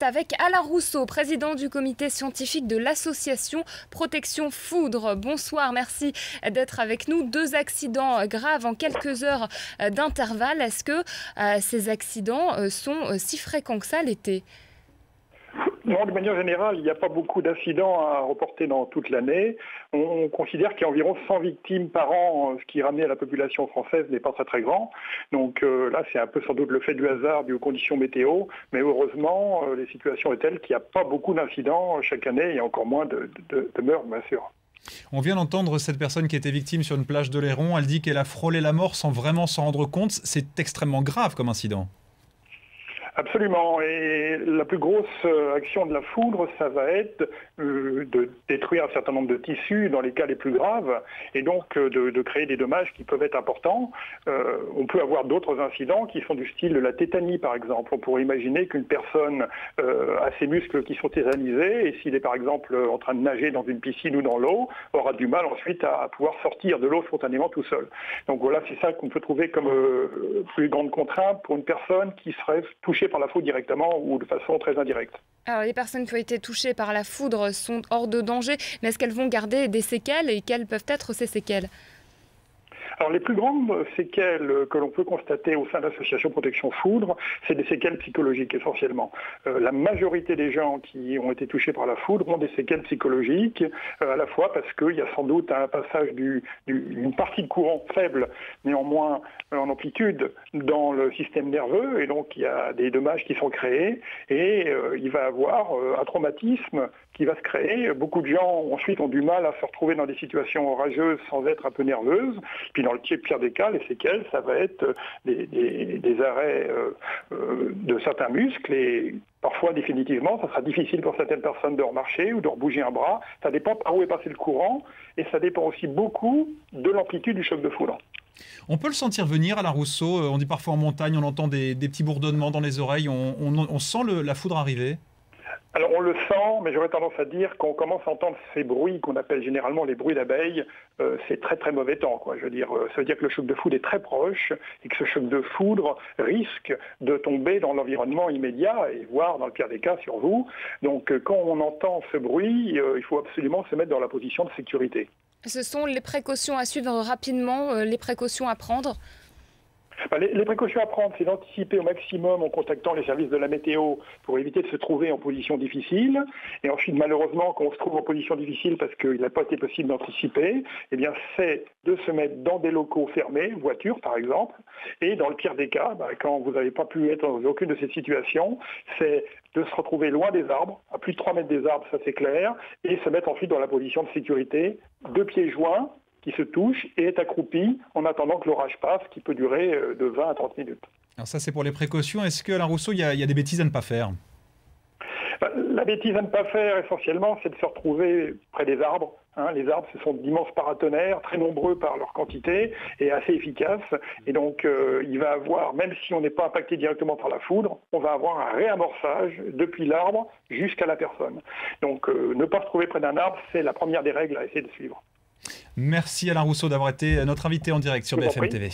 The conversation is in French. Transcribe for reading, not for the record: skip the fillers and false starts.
direct avec Alain Rousseau, président du comité scientifique de l'association Protection Foudre. Bonsoir, merci d'être avec nous. 2 accidents graves en quelques heures d'intervalle. Est-ce que ces accidents sont si fréquents que ça l'été ? Non, de manière générale, il n'y a pas beaucoup d'incidents à reporter dans toute l'année. On considère qu'il y a environ 100 victimes par an, ce qui ramené à la population française n'est pas très très grand. Donc là, c'est un peu sans doute le fait du hasard, dû aux conditions météo. Mais heureusement, les situations sont telles qu'il n'y a pas beaucoup d'incidents chaque année et encore moins de meurtres, bien sûr. On vient d'entendre cette personne qui était victime sur une plage d'Oléron. Elle dit qu'elle a frôlé la mort sans vraiment s'en rendre compte. C'est extrêmement grave comme incident. Absolument. Et la plus grosse action de la foudre, ça va être de détruire un certain nombre de tissus dans les cas les plus graves et donc de créer des dommages qui peuvent être importants. On peut avoir d'autres incidents qui sont du style de la tétanie, par exemple. On pourrait imaginer qu'une personne a ses muscles qui sont tétanisés et s'il est par exemple en train de nager dans une piscine ou dans l'eau, aura du mal ensuite à pouvoir sortir de l'eau spontanément tout seul. Donc voilà, c'est ça qu'on peut trouver comme plus grande contrainte pour une personne qui serait touchée par la foudre directement ou de façon très indirecte. Alors les personnes qui ont été touchées par la foudre sont hors de danger, mais est-ce qu'elles vont garder des séquelles et quelles peuvent être ces séquelles ? Alors les plus grandes séquelles que l'on peut constater au sein de l'association Protection Foudre, c'est des séquelles psychologiques essentiellement. La majorité des gens qui ont été touchés par la foudre ont des séquelles psychologiques, à la fois parce qu'il y a sans doute un passage d'une partie de courant faible, néanmoins en amplitude, dans le système nerveux, et donc il y a des dommages qui sont créés, et il va y avoir un traumatisme qui va se créer. Beaucoup de gens ensuite ont du mal à se retrouver dans des situations orageuses sans être un peu nerveuses. Puis dans le pire des cas, les séquelles, ça va être des arrêts de certains muscles et parfois définitivement, ça sera difficile pour certaines personnes de remarcher ou de rebouger un bras. Ça dépend par où est passé le courant et ça dépend aussi beaucoup de l'amplitude du choc de foudre. On peut le sentir venir, Alain Rousseau. On dit parfois en montagne, on entend des petits bourdonnements dans les oreilles. On sent la foudre arriver. Alors on le sent, mais j'aurais tendance à dire qu'on commence à entendre ces bruits qu'on appelle généralement les bruits d'abeilles, c'est très très mauvais temps, quoi. Je veux dire, ça veut dire que le choc de foudre est très proche et que ce choc de foudre risque de tomber dans l'environnement immédiat et voire dans le pire des cas sur vous. Donc quand on entend ce bruit, il faut absolument se mettre dans la position de sécurité. Ce sont les précautions à suivre rapidement, les précautions à prendre. Les précautions à prendre, c'est d'anticiper au maximum en contactant les services de la météo pour éviter de se trouver en position difficile. Et ensuite, malheureusement, quand on se trouve en position difficile parce qu'il n'a pas été possible d'anticiper, eh bien, c'est de se mettre dans des locaux fermés, voitures par exemple. Et dans le pire des cas, quand vous n'avez pas pu être dans aucune de ces situations, c'est de se retrouver loin des arbres, à plus de 3 mètres des arbres, ça c'est clair, et se mettre ensuite dans la position de sécurité, 2 pieds joints, qui se touche et est accroupi en attendant que l'orage passe, qui peut durer de 20 à 30 minutes. Alors ça, c'est pour les précautions. Est-ce que, Alain Rousseau, il y a des bêtises à ne pas faire ? La bêtise à ne pas faire, essentiellement, c'est de se retrouver près des arbres. Les arbres, ce sont d'immenses paratonnerres, très nombreux par leur quantité et assez efficaces. Et donc, il va avoir, même si on n'est pas impacté directement par la foudre, on va avoir un réamorçage depuis l'arbre jusqu'à la personne. Donc, ne pas se trouver près d'un arbre, c'est la première des règles à essayer de suivre. Merci Alain Rousseau d'avoir été notre invité en direct sur BFM TV.